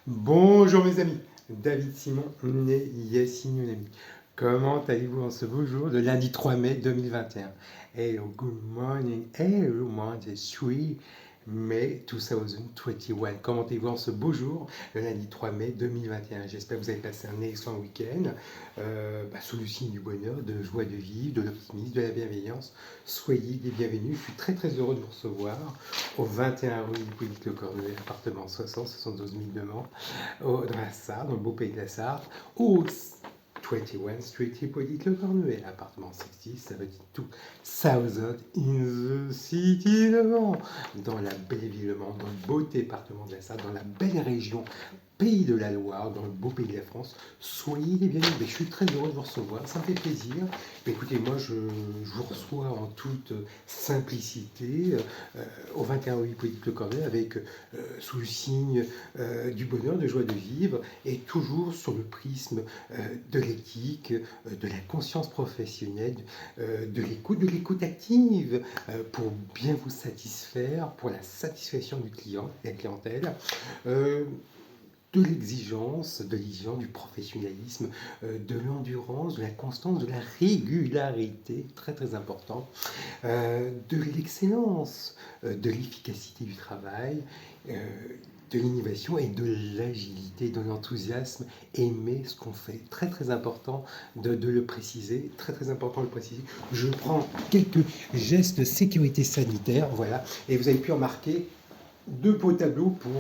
Bonjour mes amis, David Simon, né Yassine Younami. Comment allez-vous en ce beau jour de lundi 3 mai 2021? Hello, good morning, hello, Monday 3 May 2021. Comment allez-vous en ce beau jour, le lundi 3 mai 2021? J'espère que vous avez passé un excellent week-end, sous le signe du bonheur, de joie de vivre, de l'optimisme, de la bienveillance. Soyez les bienvenus, je suis très très heureux de vous recevoir au 21 rue Hippolyte Le Cornuet, appartement 72 000 demandes dans la Sarthe, dans le beau pays de la Sarthe, au 21 Street Hippolyte Le Cornuet, appartement 60, ça veut dire tout. Southend in the city de Mans, dans la belle ville de Mans, dans le beau département de la Sarthe, dans la belle région Pays de la Loire, dans le beau pays de la France. Soyez les bienvenus. Je suis très heureux de vous recevoir, ça me fait plaisir. Écoutez, moi je vous reçois en toute simplicité au 21 rue Hippolyte Le Cornuet avec sous le signe du bonheur, de joie de vivre, et toujours sur le prisme de l'éthique, de la conscience professionnelle, de l'écoute active, pour bien vous satisfaire, pour la satisfaction du client, de la clientèle. De l'exigence, du professionnalisme, de l'endurance, de la constance, de la régularité, très très important, de l'excellence, de l'efficacité du travail, de l'innovation et de l'agilité, de l'enthousiasme, aimer ce qu'on fait. Très très important de le préciser, très très important de le préciser. Je prends quelques gestes de sécurité sanitaire, voilà, et vous avez pu remarquer deux beaux tableaux pour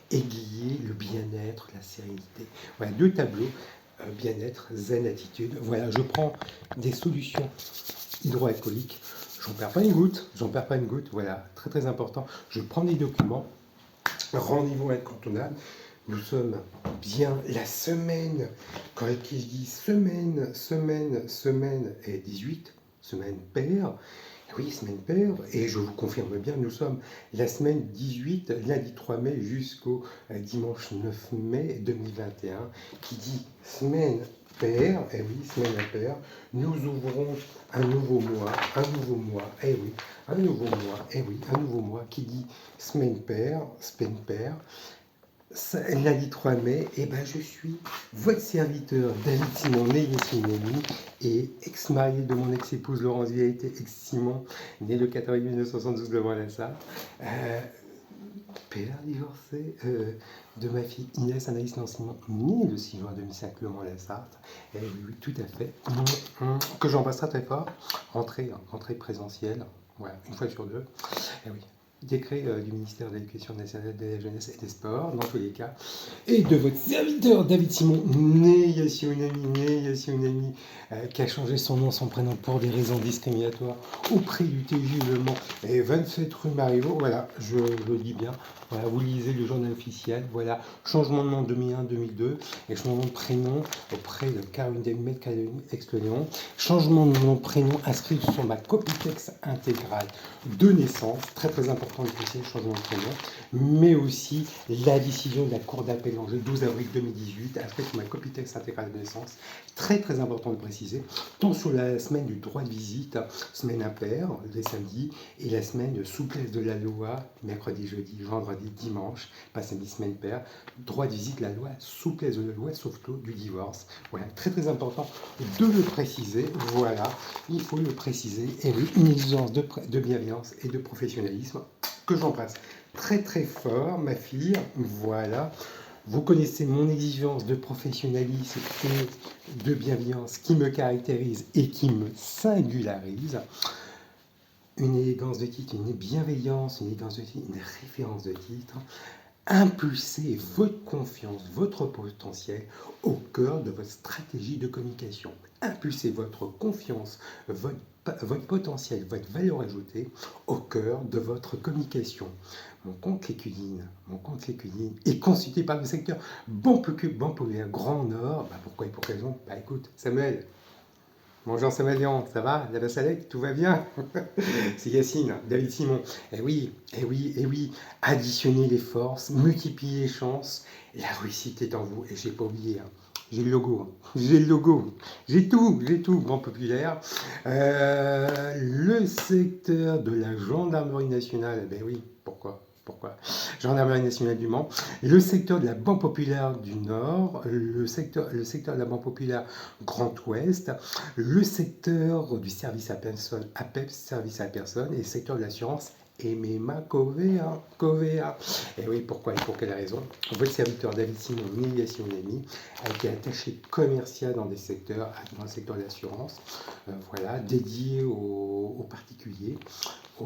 aiguiller le bien-être, la sérénité. Voilà, deux tableaux, bien-être, zen attitude. Voilà, je prends des solutions hydroalcooliques. J'en perds pas une goutte, voilà, très très important. Je prends des documents, rendez-vous incontournable. Nous sommes bien la semaine, quand je dis semaine est 18, semaine paire. Oui, semaine paire, et je vous confirme bien, nous sommes la semaine 18, lundi 3 mai jusqu'au dimanche 9 mai 2021, qui dit semaine paire, eh oui, semaine impaire, nous ouvrons un nouveau mois, eh oui, un nouveau mois, qui dit semaine paire, lundi 3 mai, et ben je suis votre serviteur David Simon, né Simoni, et ex-marié de mon ex-épouse Laurence Vérité, ex-Simon, né le 4 juillet 1972 devant la Sarthe, père divorcé de ma fille Inès Anaïs Simon, née le 6 juin 2005 Le Mans-la-Sarthe, et oui, tout à fait, que j'embrasse très fort, rentrée présentielle, voilà, une fois sur deux, et oui. Décret du ministère de l'Éducation nationale, de la jeunesse et des sports, dans tous les cas, et de votre serviteur David Simon, né Yassine qui a changé son nom, son prénom pour des raisons discriminatoires auprès du TJ Le Mans et 27 rue Marivaux. Voilà, je le dis bien. Voilà, vous lisez le journal officiel. Voilà, changement de nom 2001-2002 et changement de prénom auprès de Caroline Delmet, Caroline Ex-Léon. Changement de nom, prénom inscrit sur ma copie texte intégrale de naissance. Très très important de préciser le changement de prénom, mais aussi la décision de la Cour d'appel en 12 avril 2018, après ma copie texte intégrale de naissance. Très très important de préciser, tant sur la semaine du droit de visite, semaine impaire, les samedis, et la semaine de souplesse de la loi, mercredi, jeudi, vendredi, dimanche, pas samedi, semaine paire, droit de visite, la loi, souplesse de la loi, sauf clos du divorce. Voilà, très très important de le préciser, voilà, il faut le préciser, et oui, une exigence de bienveillance et de professionnalisme que j'embrasse très très fort, ma fille, voilà. Vous connaissez mon exigence de professionnalisme et de bienveillance qui me caractérise et qui me singularise. Une élégance de titre, une bienveillance, une élégance de titre, une référence de titre. Impulsez votre confiance, votre potentiel au cœur de votre stratégie de communication. Impulsez votre confiance, votre potentiel, votre valeur ajoutée au cœur de votre communication. Mon compte LinkedIn est consulté par le secteur Populaire Grand Nord. Pourquoi et pour quelle raison? Écoute, Samuel. Bonjour Samuelian, ça va? La Bassalec, tout va bien? C'est Yassine, David Simon. Eh oui, additionnez les forces, multipliez les chances, la réussite est en vous. Et j'ai pas oublié, j'ai le logo, j'ai tout, Grand Populaire. Le secteur de la gendarmerie nationale, oui, pourquoi? pourquoi. Gendarmerie nationale du Mans, le secteur de la Banque populaire du Nord, le secteur de la Banque populaire Grand Ouest, le secteur du service à personne, APEPS, service à personne, et le secteur de l'assurance MMA Covea. Et oui, pourquoi et pour quelle raison? Votre serviteur David Simon Néliassi Onami a été attaché commercial dans dans le secteur de l'assurance, voilà, dédié aux particuliers,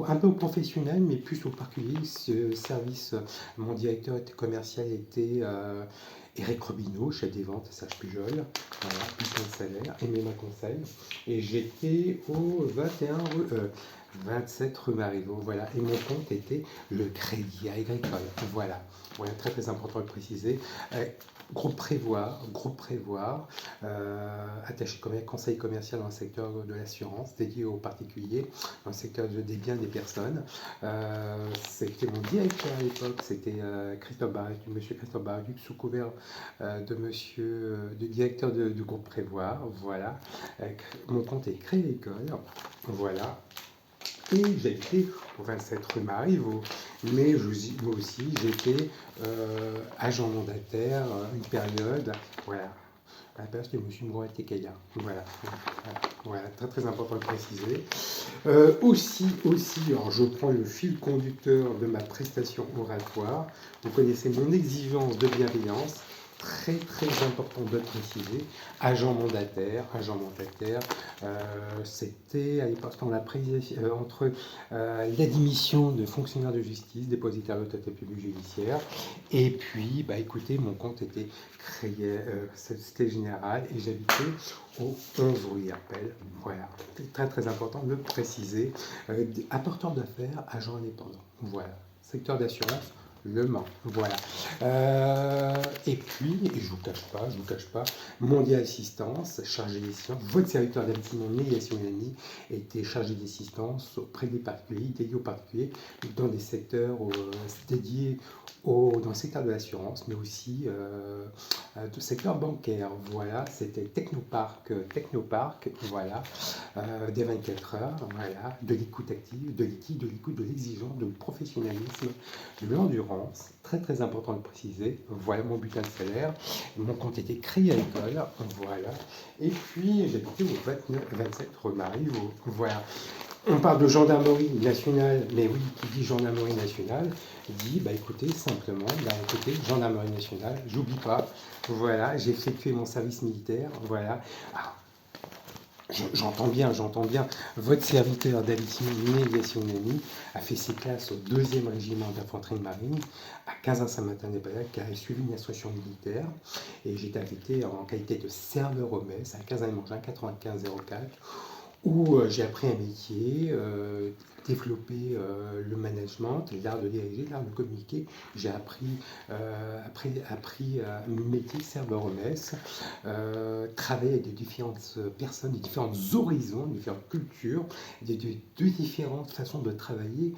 un peu aux professionnels, mais plus aux particuliers. Ce service, mon directeur commercial était Eric Robineau, chef des ventes à Sage Pujol, voilà, bulletin de salaire, MMA Conseil, et j'étais au 27 rue Marivaux, voilà, et mon compte était le Crédit Agricole, voilà, voilà, très très important de le préciser. Groupe Prévoir, attaché comme conseil commercial dans le secteur de l'assurance, dédié aux particuliers, dans le secteur des biens des personnes. C'était mon directeur à l'époque, c'était Christophe Baraduc, monsieur Christophe Baraduc, sous couvert de directeur du groupe Prévoir, voilà. Mon compte est Crédicole, voilà. Et j'habitais au 27 rue Marivaux. Mais moi aussi, j'étais agent mandataire une période. Voilà. À la place de M. Mourad Tekaya. Voilà. Voilà. Très très important de préciser. Aussi, alors je prends le fil conducteur de ma prestation oratoire. Vous connaissez mon exigence de bienveillance. Très très important de le préciser. Agent mandataire, c'était à l'époque entre la démission de fonctionnaire de justice, dépositaire de l'autorité publique judiciaire, et puis, bah écoutez, mon compte était créé, c'était général, et j'habitais au 11 rue Herpel. Voilà, c'est très très important de le préciser. Apporteur d'affaires, agent indépendant. Voilà, secteur d'assurance. Le Mans, voilà. Et puis, et je vous cache pas, Mondial Assistance, chargé d'assistance, votre serviteur David Simon Néliassi Onami était chargé d'assistance auprès des particuliers, dédié aux particuliers, dans des secteurs dédiés dans le secteur de l'assurance, mais aussi du secteur bancaire. Voilà, c'était Technopark, voilà, des 24 heures, voilà, de l'écoute active, de l'éthique, de l'écoute, de l'exigence, de professionnalisme, de l'endurance, très très important de préciser. Voilà mon bulletin de salaire. Mon compte était créé à l'école, voilà. Et puis j'habitais au 27 rue Marivaux, voilà. On parle de gendarmerie nationale, mais oui, qui dit gendarmerie nationale, dit, bah écoutez, simplement, bah écoutez, gendarmerie nationale, j'oublie pas, voilà, j'ai effectué mon service militaire, voilà. Alors, j'entends bien, votre serviteur David Simon Néliassi Onami a fait ses classes au 2e régiment d'infanterie de marine à Cazin-Saint-Martin-des-Balacs, car il suivi une instruction militaire, et j'étais affecté en qualité de serveur au mess à Cazin-et-Mangin 9504, où j'ai appris un métier, développé le management, l'art de diriger, l'art de communiquer. J'ai appris un métier serveur au mess, travailler avec de différentes personnes, de différents horizons, de différentes cultures, de différentes façons de travailler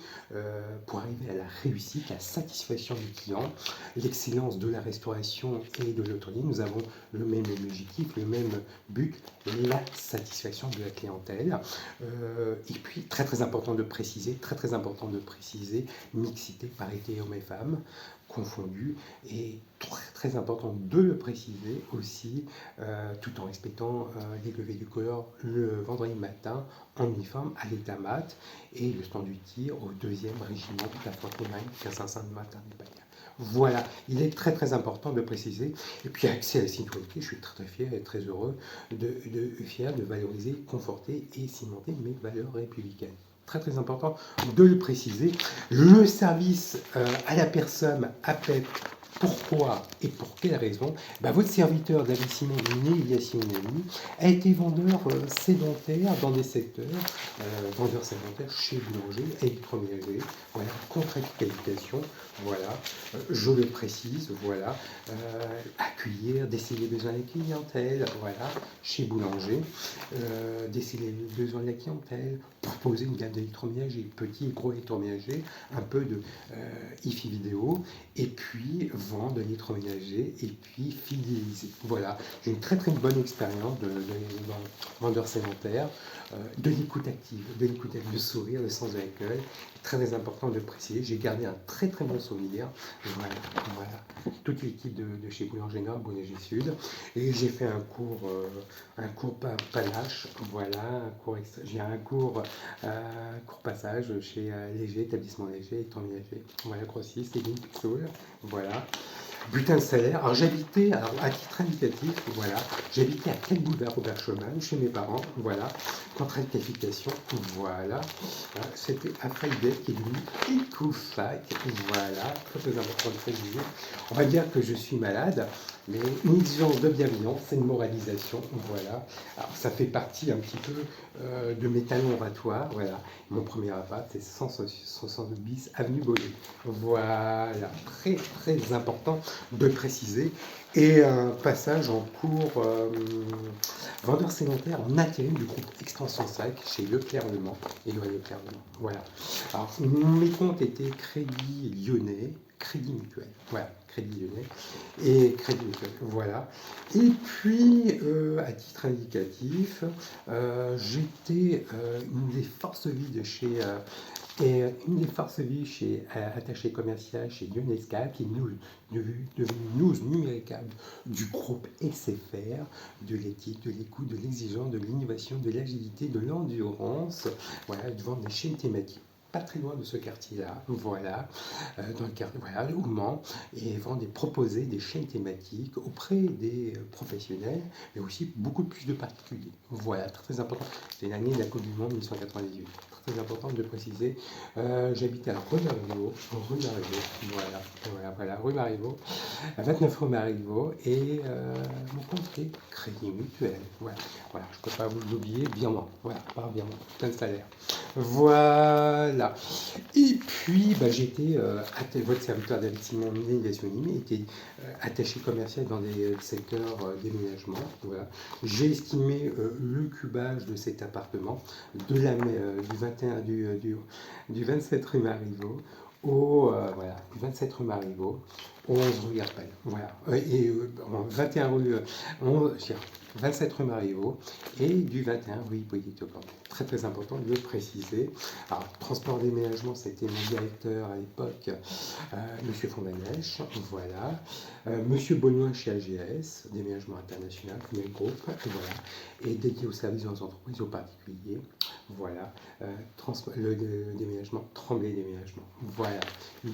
pour arriver à la réussite, à la satisfaction du client, l'excellence de la restauration et de l'hôtellerie. Nous avons le même objectif, le même but, la satisfaction de la clientèle. Et puis, très très important de préciser, mixité, parité hommes et femmes confondus, et très très important de le préciser aussi, tout en respectant les levées du corps le vendredi matin en uniforme à l'état-mat, et le stand du tir au 2e régiment de l'infanterie marine Cazin-Saint-Martin-des-Balacs. Voilà, il est très très important de préciser. Et puis accès à la citoyenneté, je suis très très fier et très heureux de valoriser, conforter et cimenter mes valeurs républicaines. Très très important de le préciser. Le service à la personne, APEP, pourquoi et pour quelle raison? Votre serviteur David Simon Néliassi Onami a été vendeur sédentaire dans des secteurs, vendeur sédentaire chez boulanger, électroménager, voilà, contrat de qualification, voilà, je le précise, voilà, accueillir, déceler les besoins de la clientèle, voilà, chez boulanger, déceler les besoins de la clientèle, proposer une gamme d'électroménager, petit et gros électroménager, un peu de hi-fi vidéo, et puis vendre de l'électroménager et puis fidéliser. Voilà, j'ai une très très bonne expérience dans vendeur sédentaire, de l'écoute active, le sourire, le sens de l'accueil. Très très important de le préciser, j'ai gardé un très très bon souvenir. Voilà, voilà. Toute l'équipe de chez Boulanger Nord, Boulanger Sud. Et j'ai fait un cours Panache, voilà, j'ai un cours passage chez Léger, établissement Léger, électroménager. Voilà, grossiste, et Soul, voilà. Butin de salaire. Alors j'habitais, alors à titre indicatif, voilà, j'habitais à 4 boulevard Robert Schumann, chez mes parents, voilà. Contrat de qualification, voilà. C'était à Friday qui est devenu Ecofac, voilà. Très très important de préciser. On va dire que je suis malade, mais une exigence de bienveillance, c'est une moralisation, voilà. Alors ça fait partie un petit peu de mes talents oratoires, voilà. Mon premier appart, c'est 160 bis avenue Beaulieu. Voilà, très très important de préciser. Et un passage en cours vendeur sédentaire en intérim du groupe Extension 5 chez Leclerc Le Mans, Éloigné Leclerc Le Mans. Voilà. Alors, mes comptes étaient Crédit Lyonnais, Crédit Mutuel. Voilà, Crédit Lyonnais et Crédit Mutuel. Voilà. Et puis, à titre indicatif, j'étais une des forces vives de chez. Une des forces vives chez attaché commercial chez Ionescap, qui est devenu news numéricable du groupe SFR, de l'éthique, de l'écoute, de l'exigence, de l'innovation, de l'agilité, de l'endurance, voilà, devant des chaînes thématiques pas très loin de ce quartier-là, voilà, dans le quartier, voilà, au Mans, et vont proposer des chaînes thématiques auprès des professionnels, mais aussi beaucoup plus de particuliers. Voilà, très, très important. C'est l'année de la Coupe du Monde 1998. Très important de préciser. J'habitais à rue Marivaux, voilà, rue Marivaux, à 29 rue Marivaux, et mon compte est Crédit Mutuel. Voilà, voilà, je ne peux pas vous l'oublier, virement, voilà, par virement, plein de salaire. Voilà. Et puis, j'étais, votre serviteur David Simon, navigation animée, était attaché commercial dans des secteurs déménagement. Voilà. J'ai estimé le cubage de cet appartement du 21, du 27 rue Marivaux voilà, du 27 rue Marivaux, 11 rue Garpel. Voilà. 21 rue, 27 rue Marivaux et du 21 rue Hippolyte Aucamp. Très très important de le préciser. Alors, transport déménagement, c'était mon directeur à l'époque, Monsieur Fondanèche, voilà. Monsieur Benoît chez AGS, déménagement international, même groupe, voilà. Et dédié aux services aux entreprises, aux particuliers, voilà. Le déménagement, Tremblay déménagement, voilà.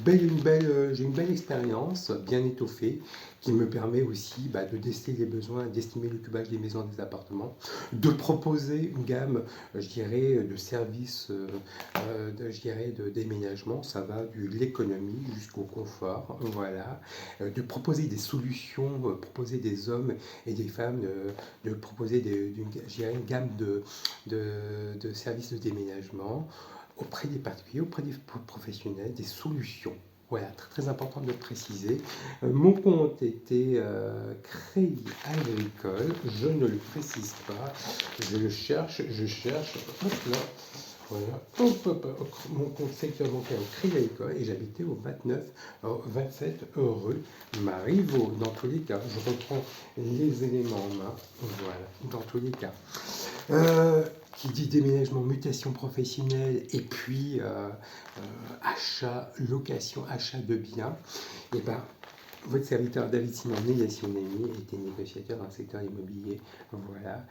J'ai une belle expérience, bien étoffée, qui me permet aussi de déceler les besoins, d'estimer le cubage des maisons et des appartements, de proposer une gamme, je dirais, de services, de déménagement, ça va de l'économie jusqu'au confort, voilà, de proposer des solutions, proposer des hommes et des femmes, de proposer une gamme de services de déménagement auprès des particuliers, auprès des professionnels, des solutions. Voilà, très, très important de le préciser. Mon compte était Crédit Agricole, je ne le précise pas, je cherche, hop là, voilà, mon compte secteur bancaire au Crédit Agricole et j'habitais au 27 rue Marivaux. Dans tous les cas, je reprends les éléments en main, voilà, dans tous les cas. Qui dit déménagement, mutation professionnelle et puis achat, location, achat de biens, et votre serviteur David Simon, négation était négociateur dans le secteur immobilier. Voilà.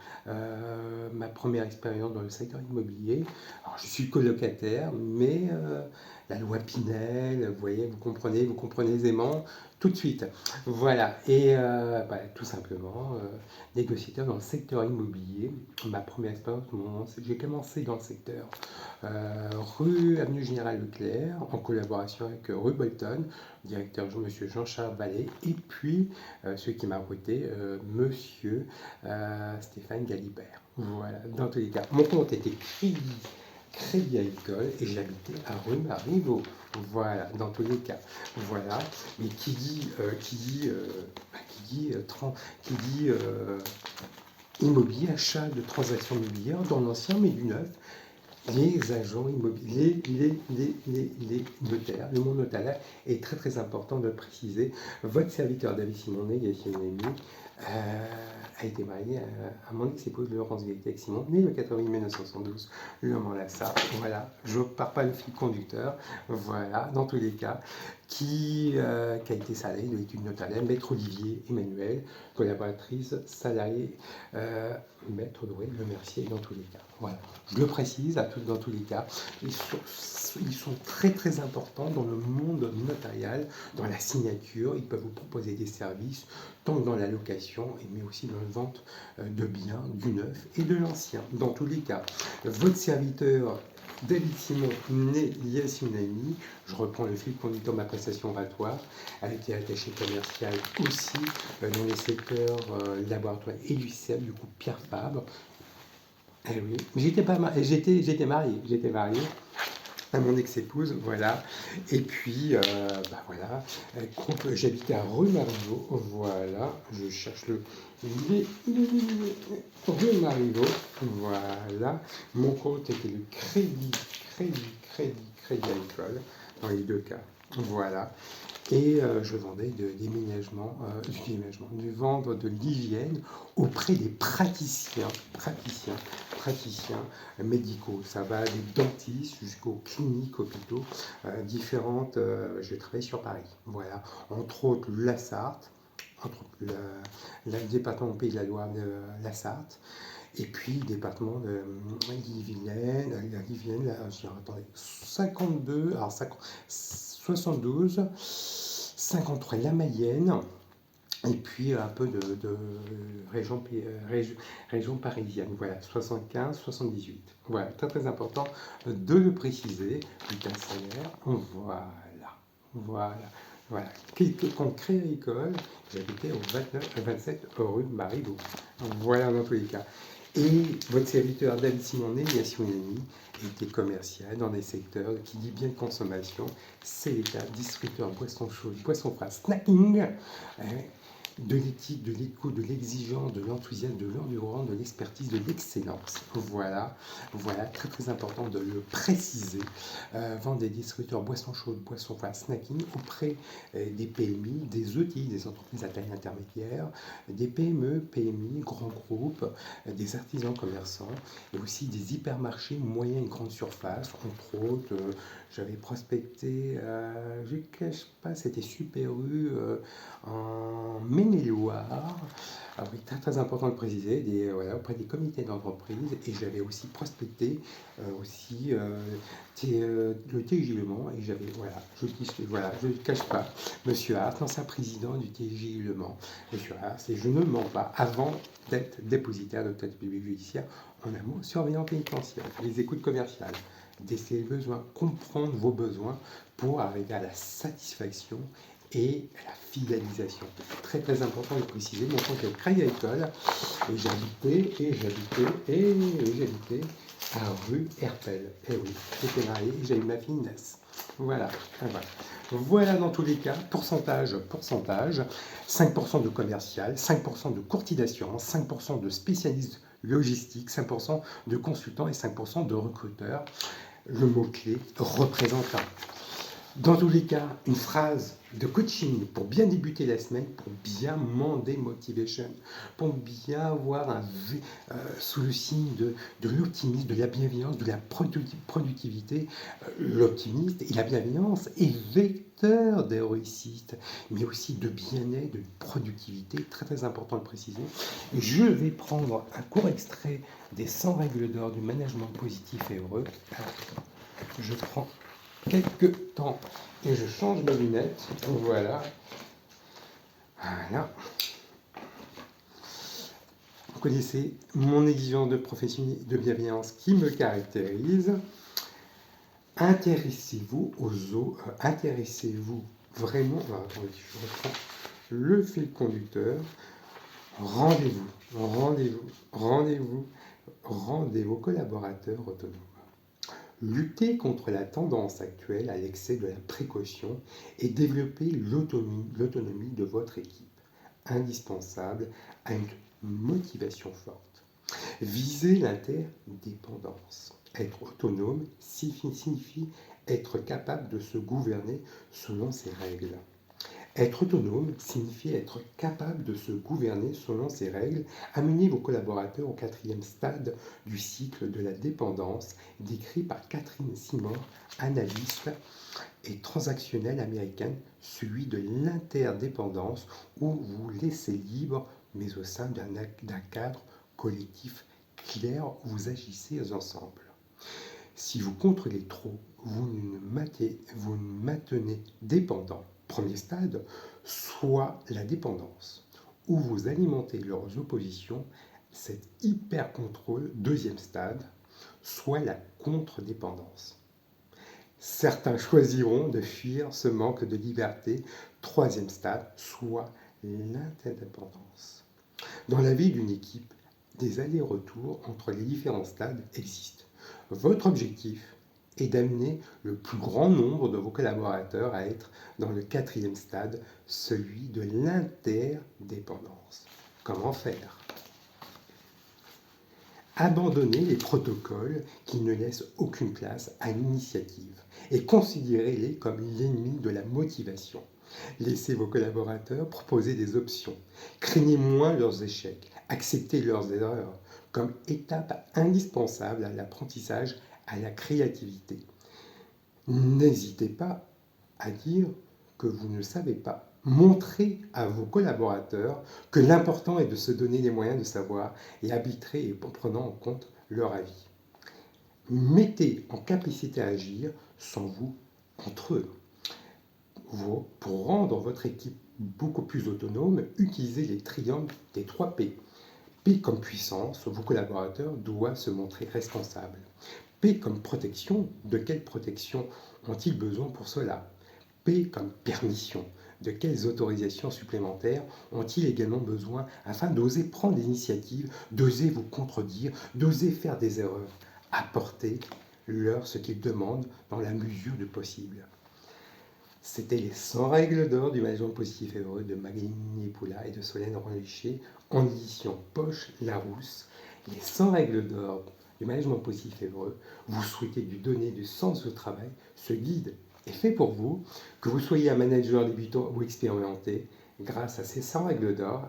Ma première expérience dans le secteur immobilier. Alors, je suis colocataire, mais la loi Pinel, vous voyez, vous comprenez aisément tout de suite. Voilà. Et tout simplement, négociateur dans le secteur immobilier. Ma première expérience, j'ai commencé dans le secteur rue Avenue Général Leclerc, en collaboration avec rue Bolton, directeur monsieur Jean-Charles Vallée, et puis celui qui m'a recruté, monsieur Stéphane Galibert. Voilà, dans tous les cas. Mon compte était Crédit Agricole et j'habitais à rue Marivaux. Voilà, dans tous les cas. Voilà. Mais qui dit immobilier, achat de transactions immobilières dans l'ancien mais du neuf. les agents immobiliers, les notaires, le monde notarial est très très important de le préciser. Votre serviteur David Simonet, Yassine Rémy, a été marié à mon ex-épouse Laurence Gaëtec-Simon, née le 4 avril 1972, le Mans Lassard. Voilà, je ne pars pas le fil conducteur, voilà, dans tous les cas, qui a été salarié de l'étude notariale, maître Olivier Emmanuel, collaboratrice salariée, maître Doré Le Mercier, dans tous les cas. Voilà, je le précise dans tous les cas, ils sont très très importants dans le monde notarial, dans la signature, ils peuvent vous proposer des services, tant dans la location, mais aussi dans la vente de biens, du neuf et de l'ancien. Dans tous les cas, votre serviteur David Simon, né Yassine Rémy, je reprends le fil conducteur de ma prestation oratoire, a été attaché commercial aussi dans les secteurs laboratoire et l'UICM, du groupe Pierre Fabre. Eh oui, j'étais marié à mon ex-épouse, voilà. Et puis, voilà, j'habitais à rue Marivaux, voilà, je cherche rue Marivaux, voilà. Mon compte était le crédit agricole, dans les deux cas, voilà. Et je vendais du vendre de l'hygiène auprès des praticiens médicaux. Ça va des dentistes jusqu'aux cliniques, hôpitaux différentes. J'ai travaillé sur Paris. Voilà. Entre autres, la Sarthe, entre autres, le département Pays de la Loire de la Sarthe. Et puis, le département de Yvelines, là, attendez, 52, alors 72, 53, la Mayenne, et puis un peu de région parisienne, voilà, 75, 78. Voilà, très très important de le préciser, bulletin de salaire, voilà. Quand crée l'école, j'habitais au 27 rue Marivaux. Voilà dans tous les cas. Et votre serviteur David Simonet, Yassine Rémy, était commercial dans des secteurs qui dit bien de consommation, c'est l'État, distributeur, boissons chaudes, boissons froides, snacking, de l'éthique, de l'écoute, de l'exigence, de l'enthousiasme, de l'endurance, de l'expertise, de l'excellence. Voilà, très très important de le préciser. Vendre des distributeurs boissons chaudes, boissons froides, snacking auprès des PMI, des ETI, des entreprises à taille intermédiaire, des PME, PMI, grands groupes, des artisans commerçants, et aussi des hypermarchés moyens et grandes surfaces, entre autres. J'avais prospecté, je ne cache pas, c'était Super U en Maine-et-Loire. Ah oui, très, très important de préciser, auprès des comités d'entreprise. Et j'avais aussi prospecté le TJ Le Mans. Et j'avais, je ne cache pas, Monsieur Hart, ancien président du TJ Le Mans. Monsieur Hart, et je ne mens pas, avant d'être dépositaire de l'autorité publique judiciaire, en un mot, surveillant pénitentiaire, les écoutes commerciales, déceler le besoin, comprendre vos besoins pour arriver à la satisfaction et la fidélisation. Très très important de préciser, mon compte est Crédit Agricole et j'habitais à rue Herpel. Et oui, j'étais marié et j'ai eu ma fille Inès. Voilà. Voilà dans tous les cas, pourcentage, 5% de commercial, 5% de courtier d'assurance, 5% de spécialistes logistiques, 5% de consultants et 5% de recruteurs. Le mot-clé représentant. Dans tous les cas, une phrase de coaching pour bien débuter la semaine, pour bien mander motivation, pour bien avoir sous le signe de l'optimisme, de la bienveillance, de la productivité. L'optimisme et la bienveillance est vecteur de réussite, mais aussi de bien-être, de productivité, très très important de préciser. Je vais prendre un court extrait des 100 règles d'or du management positif et heureux. Je prends quelques temps et je change mes lunettes. Voilà. Vous connaissez mon exigence de profession de bienveillance qui me caractérise. Intéressez-vous aux autres. Intéressez-vous vraiment. Attendez, je reprends le fil conducteur. Rendez vos collaborateurs autonomes. Lutter contre la tendance actuelle à l'excès de la précaution et développer l'autonomie de votre équipe, indispensable à une motivation forte. Visez l'interdépendance. Être autonome signifie être capable de se gouverner selon ses règles. Être autonome signifie être capable de se gouverner selon ses règles. Amenez vos collaborateurs au quatrième stade du cycle de la dépendance, décrit par Catherine Simon, analyste et transactionnelle américaine, celui de l'interdépendance, où vous laissez libre, mais au sein d'un cadre collectif clair où vous agissez ensemble. Si vous contrôlez trop, vous nous maintenez dépendants. Premier stade, soit la dépendance, où vous alimentez leurs oppositions, cet hyper-contrôle. Deuxième stade, soit la contre-dépendance. Certains choisiront de fuir ce manque de liberté. Troisième stade, soit l'interdépendance. Dans la vie d'une équipe, des allers-retours entre les différents stades existent. Votre objectif est d'amener le plus grand nombre de vos collaborateurs à être dans le quatrième stade, celui de l'interdépendance. Comment faire? Abandonnez les protocoles qui ne laissent aucune place à l'initiative et considérez-les comme l'ennemi de la motivation. Laissez vos collaborateurs proposer des options. Craignez moins leurs échecs. Acceptez leurs erreurs comme étape indispensable à l'apprentissage, à la créativité. N'hésitez pas à dire que vous ne savez pas. Montrez à vos collaborateurs que l'important est de se donner les moyens de savoir et arbitrer en prenant en compte leur avis. Mettez en capacité à agir sans vous entre eux. Pour rendre votre équipe beaucoup plus autonome, utilisez les triangles des 3 P. P comme puissance, vos collaborateurs doivent se montrer responsables. P comme protection, de quelle protection ont-ils besoin pour cela? P comme permission, de quelles autorisations supplémentaires ont-ils également besoin afin d'oser prendre des initiatives, d'oser vous contredire, d'oser faire des erreurs? Apportez-leur ce qu'ils demandent dans la mesure du possible. C'était les 100 règles d'or du management positif et heureux de Magali Niepula et de Solène Renliché en édition Poche Larousse. Les 100 règles d'or du management positif et heureux, vous souhaitez lui donner du sens au travail. Ce guide est fait pour vous, que vous soyez un manager débutant ou expérimenté. Grâce à ces 100 règles d'or,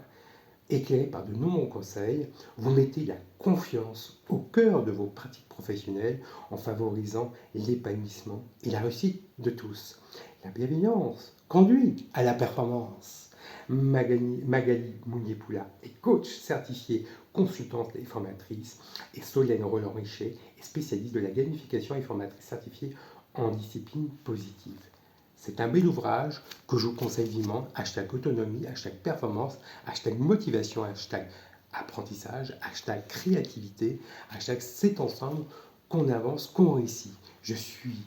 éclairé par de nombreux conseils, vous mettez la confiance au cœur de vos pratiques professionnelles en favorisant l'épanouissement et la réussite de tous. La bienveillance conduit à la performance. Magali Mounier-Poula est coach certifiée, consultante et formatrice, et Solène Roland-Richer est spécialiste de la gamification et formatrice certifiée en discipline positive. C'est un bel ouvrage que je vous conseille vivement. #autonomie, #performance, #motivation, #apprentissage, #créativité, #c'est ensemble qu'on avance, qu'on réussit. Je suis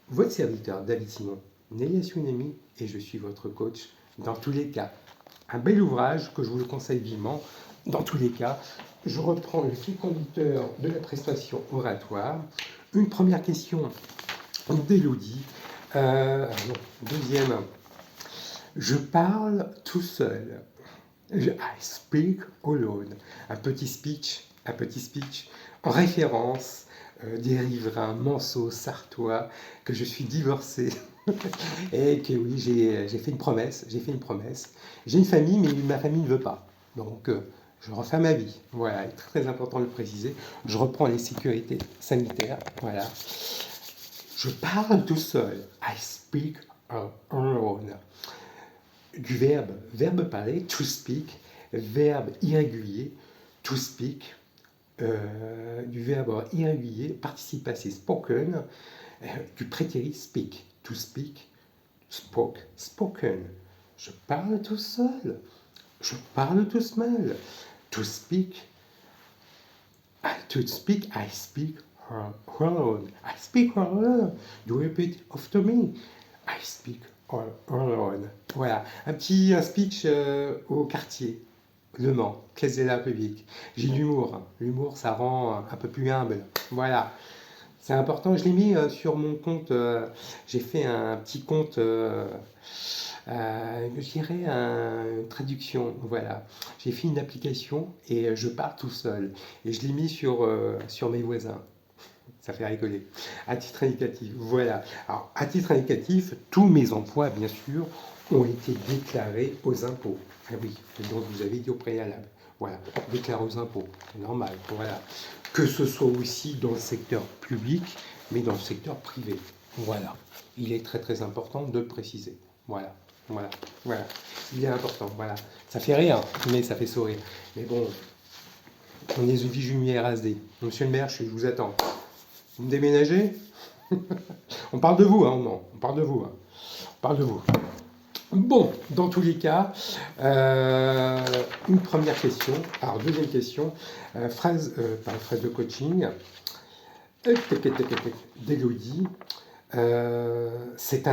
votre serviteur David Simon, Nélia Sunemi, et je suis votre coach dans tous les cas. Un bel ouvrage que je vous le conseille vivement. Dans tous les cas, je reprends le fil conducteur de la prestation oratoire. Une première question d'Élodie. Deuxième, je parle tout seul. I speak alone. Un petit speech en référence des riverains manceaux sartois, que je suis divorcé et que oui, j'ai fait une promesse. J'ai une famille, mais ma famille ne veut pas. Donc, je refais ma vie. Voilà, très important de le préciser. Je reprends les sécurités sanitaires. Voilà. Je parle tout seul. I speak alone. Du verbe parler, to speak, verbe irrégulier, to speak, du verbe irrégulier, participe passé spoken, du prétérit speak, to speak, spoke, spoken. Je parle tout seul, je parle tout seul. To speak, I speak alone. I speak alone. Do repeat after me. I speak alone. Voilà, un petit speech au quartier, Le Mans, Place de la République. J'ai de l'humour. L'humour, ça rend un peu plus humble. Voilà, c'est important. Je l'ai mis sur mon compte. J'ai fait un petit compte, je dirais une traduction. Voilà, j'ai fait une application et je pars tout seul. Et je l'ai mis sur mes voisins. ça fait rigoler. À titre indicatif, voilà. Alors, à titre indicatif, tous mes emplois, bien sûr, ont été déclarés aux impôts. Ah oui, donc vous avez dit au préalable. Voilà, déclarés aux impôts, c'est normal. Voilà. Que ce soit aussi dans le secteur public, mais dans le secteur privé. Voilà. Il est très très important de le préciser. Voilà, voilà, voilà. Il est important, voilà. Ça fait rire, mais ça fait sourire. Mais bon, on est une vie jumelée RSD. Monsieur le maire, je vous attends. Vous me déménagez? On parle de vous, hein, non, on parle de vous. Hein. On parle de vous. Bon, dans tous les cas, une première question. Alors, deuxième question, phrase de coaching d'Élodie. C'est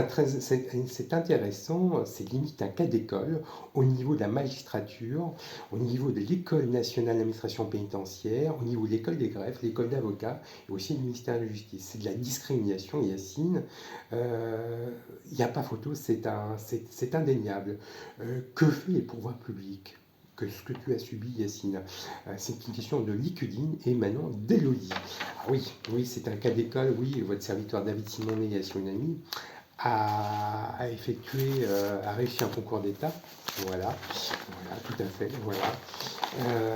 intéressant, c'est limite un cas d'école au niveau de la magistrature, au niveau de l'École nationale d'administration pénitentiaire, au niveau de l'école des greffes, l'école d'avocats et aussi du ministère de la Justice. C'est de la discrimination, Yacine. Il n'y a pas photo, c'est indéniable. Que fait les pouvoirs publics? Que ce que tu as subi, Yacine. C'est une question de Licudine et maintenant d'Élodie. Ah oui, oui, c'est un cas d'école, oui, votre serviteur David Simonet et son ami a réussi un concours d'État. Voilà, voilà, tout à fait, voilà.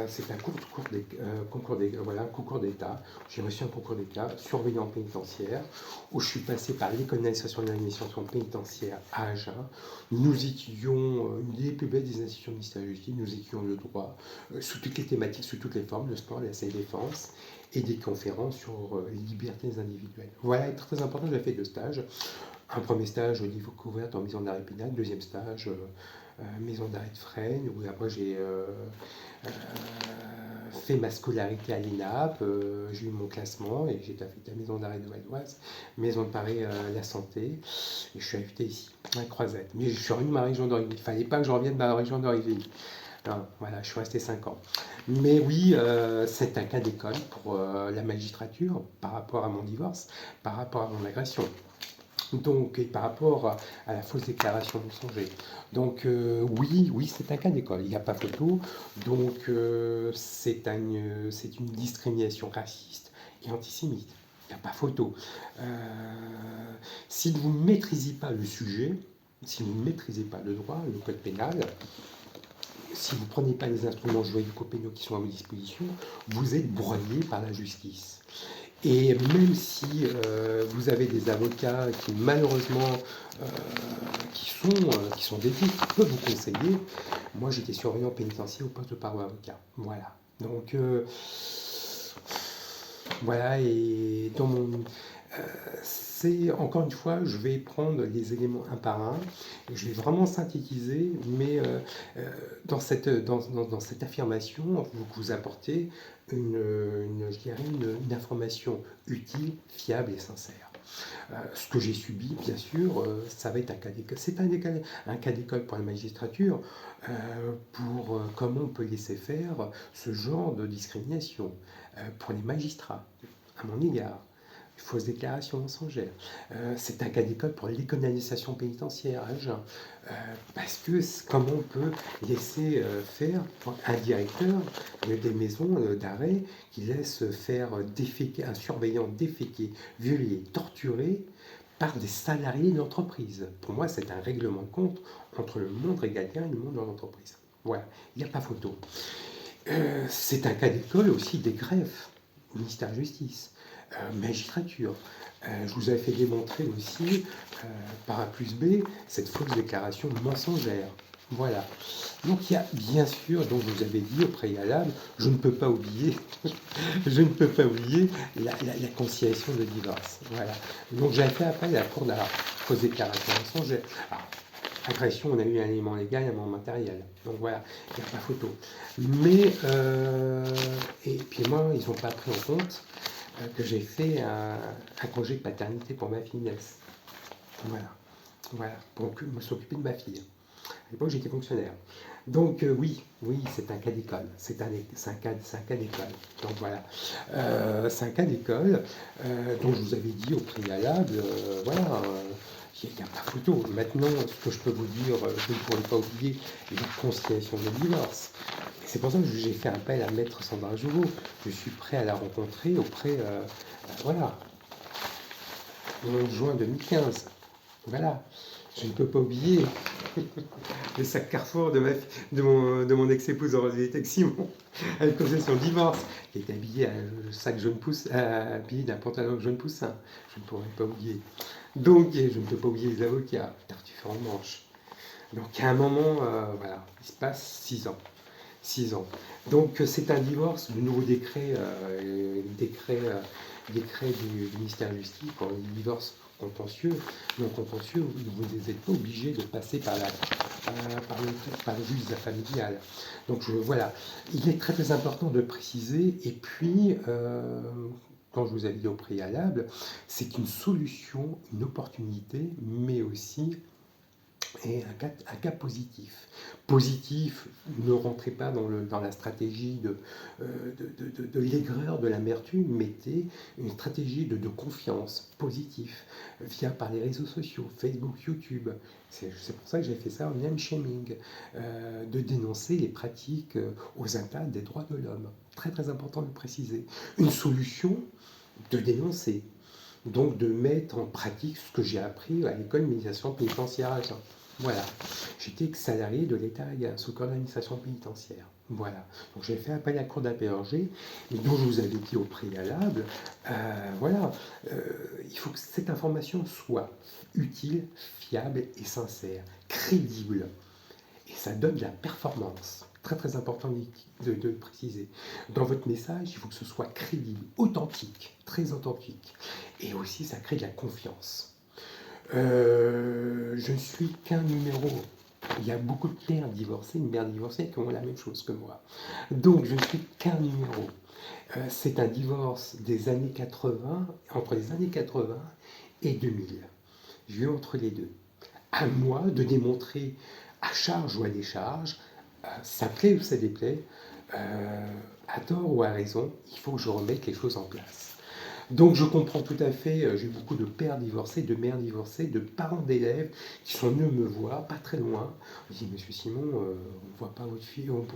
C'est un concours d'État. J'ai reçu un concours d'État, surveillant pénitentiaire, où je suis passé par l'École nationale de l'administration pénitentiaire à Agen. Nous étudions une des plus belles des institutions du ministère de la Justice, nous étudions le droit, sous toutes les thématiques, sous toutes les formes, le sport, la défense, et des conférences sur les libertés individuelles. Voilà, très important, j'ai fait 2 stages. Un premier stage au niveau couverte en maison d'arrêt pénal, deuxième stage maison d'arrêt de Fresnes, où après j'ai fait ma scolarité à l'ENAP, j'ai eu mon classement et j'ai fait la maison d'arrêt de Valdoise, maison de Paris la santé, et je suis affecté ici, à Croisette. Mais je suis revenu de ma région d'origine, il ne fallait pas que je revienne de ma région d'origine. Non, voilà, je suis resté 5 ans. Mais oui, c'est un cas d'école pour la magistrature par rapport à mon divorce, par rapport à mon agression. Donc, et par rapport à la fausse déclaration mensongère. Donc, oui, oui, c'est un cas d'école, il n'y a pas photo. Donc, c'est une discrimination raciste et antisémite. Il n'y a pas photo. Si vous ne maîtrisez pas le sujet, si vous ne maîtrisez pas le droit, le code pénal, si vous ne prenez pas les instruments juridico-pénaux qui sont à vos dispositions, vous êtes broyé par la justice. Et même si vous avez des avocats qui malheureusement qui sont dédiés, qui peuvent vous conseiller, moi j'étais surveillant pénitentiaire au poste de parole avocat. Voilà. Donc voilà, et dans mon c'est encore une fois, je vais prendre les éléments un par un, et je vais vraiment synthétiser, mais dans cette affirmation, vous apportez je dirais une information utile, fiable et sincère. Ce que j'ai subi, bien sûr, ça va être un cas d'école. C'est un cas d'école pour la magistrature, pour comment on peut laisser faire ce genre de discrimination pour les magistrats, à mon égard. Fausse déclaration mensongère. C'est un cas d'école pour l'économisation pénitentiaire à Agen. Parce que comment on peut laisser faire un directeur des maisons d'arrêt qui laisse faire déféquer, un surveillant déféquer, violer, torturer par des salariés de l'entreprise. Pour moi, c'est un règlement de compte entre le monde régalien et le monde de l'entreprise. Voilà, il n'y a pas photo. C'est un cas d'école aussi des greffes, ministère de la Justice. Magistrature. Je vous avais fait démontrer aussi, par A plus B, cette fausse déclaration mensongère. Voilà. Donc il y a bien sûr, donc vous avez dit au préalable, je ne peux pas oublier, je ne peux pas oublier la conciliation de divorce. Voilà. Donc j'avais fait appel à la cour de la fausse déclaration mensongère. Alors, agression, on a eu un élément légal, un élément matériel. Donc voilà, il n'y a pas photo. Mais, et puis moi, ils n'ont pas pris en compte que j'ai fait un congé de paternité pour ma fille Inès. Voilà, voilà, pour s'occuper de ma fille. À l'époque, j'étais fonctionnaire. Donc oui, oui, c'est un cas d'école. C'est un cas d'école. Donc voilà, c'est un cas d'école dont je vous avais dit au préalable, voilà. Il n'y a pas photo. Maintenant, ce que je peux vous dire, je ne pourrais pas oublier la conciliation de divorce. C'est pour ça que j'ai fait appel à Maître Sandra Jouveau. Je suis prêt à la rencontrer auprès, voilà, en juin 2015. Voilà. Je ne peux pas oublier le sac Carrefour de mon ex-épouse Roselyne Simon, avec son divorce, qui est habillé à un sac jaune poussin, habillé d'un pantalon jaune poussin. Je ne pourrais pas oublier. Donc, je ne peux pas oublier les avocats, tartuffe en manche. Donc, à un moment, voilà, il se passe 6 ans. 6 ans. Donc, c'est un divorce, le nouveau décret du ministère de la Justice pour le divorce contentieux. Non contentieux, vous n'êtes pas obligé de passer par le juge familial. Donc, voilà. Il est très très important de préciser, et puis, quand je vous avais dit au préalable, c'est une solution, une opportunité, mais aussi et un cas positif. Positif, ne rentrez pas dans la stratégie de l'aigreur, de l'amertume, mettez une stratégie de confiance positif par les réseaux sociaux, Facebook, YouTube. C'est pour ça que j'ai fait ça en name shaming, de dénoncer les pratiques aux atteintes des droits de l'homme. Très très important de le préciser. Une solution, de dénoncer. Donc de mettre en pratique ce que j'ai appris à l'école de médiation pénitentiaire. Voilà, j'étais salarié de l'État sous corps d'administration pénitentiaire. Voilà, donc j'ai fait appel à la cour d'appel, mais dont je vous avais dit au préalable, voilà, il faut que cette information soit utile, fiable et sincère, crédible. Et ça donne de la performance. Très très important de préciser. Dans votre message, il faut que ce soit crédible, authentique, très authentique. Et aussi, ça crée de la confiance. Je ne suis qu'un numéro. Il y a beaucoup de pères divorcés, une mère divorcée qui ont la même chose que moi. Donc, je ne suis qu'un numéro. C'est un divorce des années 80, entre les années 80 et 2000. Je vis entre les deux. À moi de démontrer à charge ou à décharge, ça plaît ou ça déplaît, à tort ou à raison, il faut que je remette les choses en place. Donc je comprends tout à fait, j'ai beaucoup de pères divorcés, de mères divorcées, de parents d'élèves qui sont venus me voir, pas très loin. Je dis, Monsieur Simon, on ne voit pas votre fille, on ne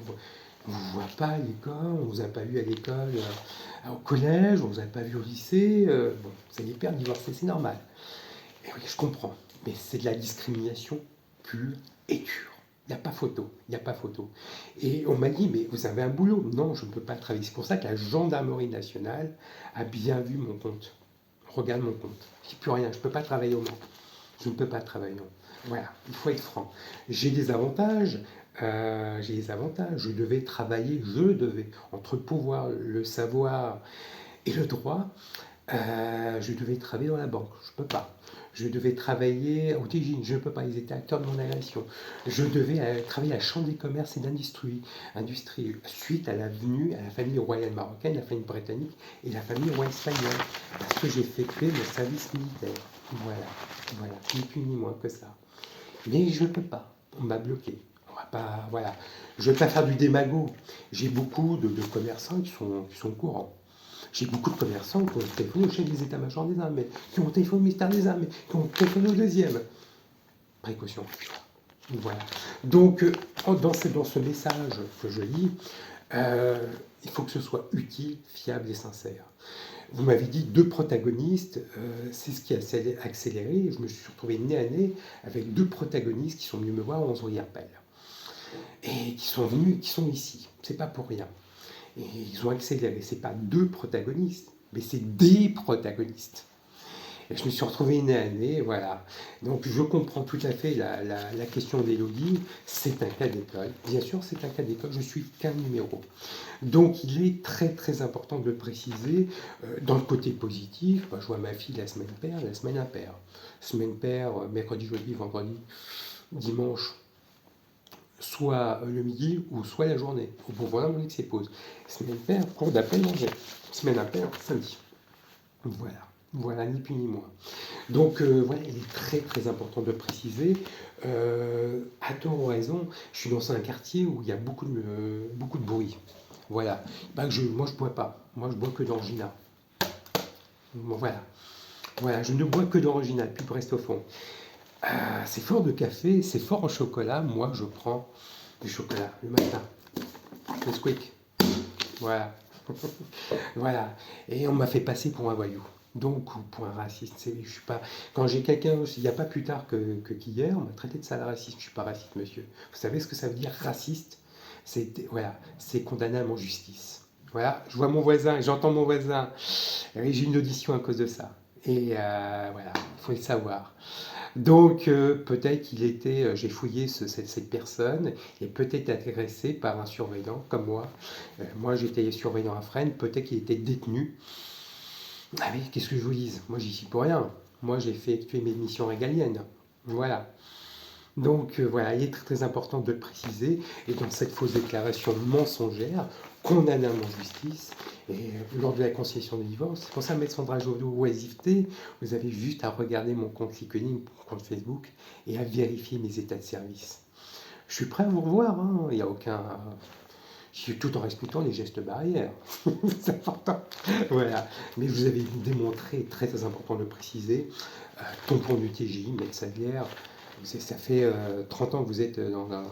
vous voit pas à l'école, on ne vous a pas vu à l'école, au collège, on ne vous a pas vu au lycée. Bon, c'est des pères divorcés, c'est normal. Et oui, je comprends, mais c'est de la discrimination pure et dure. Il n'y a pas photo, il n'y a pas photo. Et on m'a dit, mais vous avez un boulot. Non, je ne peux pas travailler. C'est pour ça que la gendarmerie nationale a bien vu mon compte. Regarde mon compte. Je n'ai plus rien, je ne peux pas travailler au Mans. Je ne peux pas travailler au Mans. Voilà, il faut être franc. J'ai des avantages. Je devais travailler, entre le pouvoir, le savoir et le droit. Je devais travailler dans la banque, je ne peux pas. Je devais travailler au TGIN, je ne peux pas, ils étaient acteurs de mon agression. Je devais travailler à la Chambre des commerces et d'industrie, suite à la venue à la famille royale marocaine, la famille britannique et la famille royale espagnole, parce que j'ai effectué mon service militaire. Voilà, ni plus ni moins que ça. Mais je ne peux pas, on m'a bloqué. On va pas, voilà. Je ne vais pas faire du démago. J'ai beaucoup de commerçants qui sont courants. J'ai beaucoup de commerçants qui ont téléphoné au chef des états-majors des armées, qui ont téléphoné au ministère des armées, qui ont téléphoné au deuxième. Précaution. Voilà. Donc, dans ce message que je lis, il faut que ce soit utile, fiable et sincère. Vous m'avez dit 2 protagonistes, c'est ce qui a accéléré. Je me suis retrouvé nez à nez avec 2 protagonistes qui sont venus me voir en faisant appel. Et qui sont venus, qui sont ici. C'est pas pour rien. Et ils ont accéléré. C'est pas 2 protagonistes, mais c'est des protagonistes. Et je me suis retrouvé nez à nez, voilà. Donc je comprends tout à fait la question d'Élodie. C'est un cas d'école. Bien sûr, c'est un cas d'école. Je suis qu'un numéro. Donc il est très très important de le préciser. Dans le côté positif, je vois ma fille la semaine paire, la semaine impaire. Semaine paire, mercredi, jeudi, vendredi, dimanche, soit le midi ou soit la journée, pour voir mon ex-épouse. Semaine paire, cours d'appel manger. Semaine impaire, samedi. Voilà, ni plus ni moins. Donc voilà, il est très très important de préciser. À tort ou raison, je suis dans un quartier où il y a beaucoup de bruit. Voilà. Moi je bois pas. Moi je bois que d'Orangina. Voilà, je ne bois que d'Orangina, puis reste au fond. C'est fort de café, c'est fort en chocolat. Moi, je prends du chocolat le matin. le squeak. Voilà. Voilà. Et on m'a fait passer pour un voyou. Donc, ou pour un raciste. Je suis pas... Quand j'ai quelqu'un aussi, il n'y a pas plus tard qu'hier, on m'a traité de sale raciste. Je ne suis pas raciste, monsieur. Vous savez ce que ça veut dire raciste? Voilà, c'est condamnable en justice. Voilà, je vois mon voisin, j'entends mon voisin. Et oui, j'ai une audition à cause de ça. Et voilà, il faut le savoir. Donc, peut-être qu'il était, j'ai fouillé cette personne, et peut-être agressé par un surveillant, comme moi. Moi, j'étais surveillant à Fresnes, peut-être qu'il était détenu. Ah oui, qu'est-ce que je vous dise? Moi, j'y suis pour rien. Moi, j'ai fait effectuer mes missions régaliennes. Voilà. Donc voilà, il est très, très important de le préciser. Et dans cette fausse déclaration mensongère, condamnable en justice, et lors de la conciliation de divorce, c'est pour ça, Maître Sandra Jodo, oisiveté, vous avez juste à regarder mon compte LinkedIn, mon compte Facebook, et à vérifier mes états de service. Je suis prêt à vous revoir, hein. Il n'y a aucun... tout en respectant les gestes barrières. C'est important. Voilà. Mais je vous avais démontré, très très important de le préciser, tampon du TJ, Maître Savière, ça fait 30 ans que vous êtes dans un...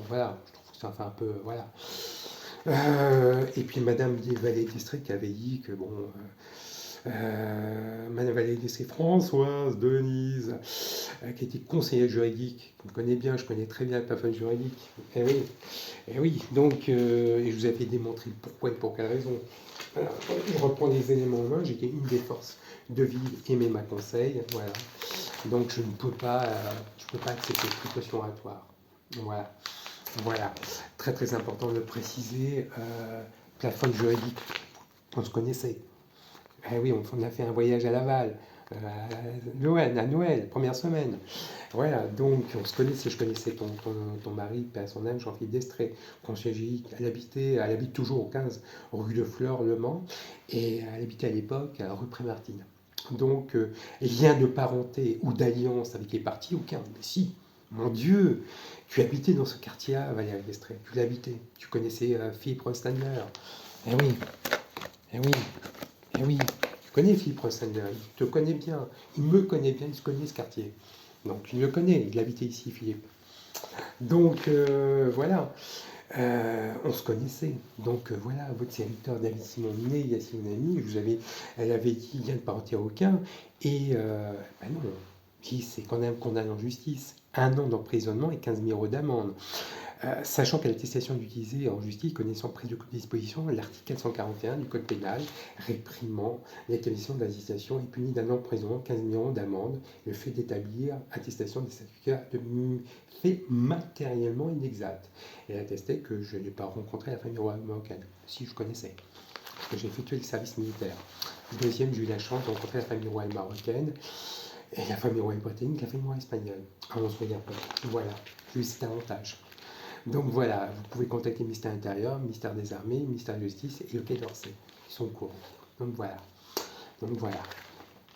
Voilà, je trouve que ça fait un peu... Voilà. Et puis Madame Valérie Destré qui avait dit que, bon... Madame Valérie Destré, Françoise Denise, qui était conseillère juridique, qu'on connaît bien, je connais très bien le plafond juridique. Et oui, donc, et je vous avais démontré pourquoi et pour quelle raison. Voilà. Je reprends les éléments en main, j'étais une des forces de vie et ma conseil, voilà. Donc je ne peux pas, accepter de précaution oratoire. Voilà. Voilà. Très très important de le préciser. Plafond juridique, on se connaissait. Eh oui, on a fait un voyage à Laval. À Noël, première semaine. Voilà, donc on se connaissait, je connaissais ton mari, paix à son âme, Jean-Philippe Destré, conseiller, elle habite toujours au 15 rue de Fleurs, Le Mans, et elle habitait à l'époque à rue Prémartine. Donc, lien de parenté ou d'alliance avec les partis, aucun. Mais si, mon Dieu, tu habitais dans ce quartier-là, Valérie Destré, tu l'habitais, tu connaissais Philippe Rostander. Eh oui, eh oui, eh oui, tu connais Philippe Rostander, il te connaît bien, il me connaît bien, il se connaît ce quartier. Donc, il le connaît, il habitait ici, Philippe. Donc, voilà. On se connaissait. Donc voilà, votre serviteur David Simon né, Yacine Ami, elle avait dit lien de parenté aucun. Et ben non, si c'est quand même condamné en justice. 1 an d'emprisonnement et 15 000 € d'amende. Sachant qu'à l'attestation d'utiliser en justice, connaissant prise de disposition, l'article 441 du Code pénal réprimant l'établissement de l'attestation est puni d'1 an de prison, 15 000 € d'amende, le fait d'établir attestation des certificats de fait matériellement inexact. Elle attestait que je n'ai pas rencontré la famille royale marocaine, si je connaissais, parce que j'ai effectué le service militaire. Deuxième, j'ai eu la chance de rencontrer la famille royale marocaine, et la famille royale britannique, la famille royale espagnole. On se regarde pas. Voilà, j'ai eu cet avantage. Donc voilà, vous pouvez contacter le ministère intérieur, le ministère des Armées, le ministère de la Justice et le Quai d'Orsay. Ils sont au courant. Donc voilà.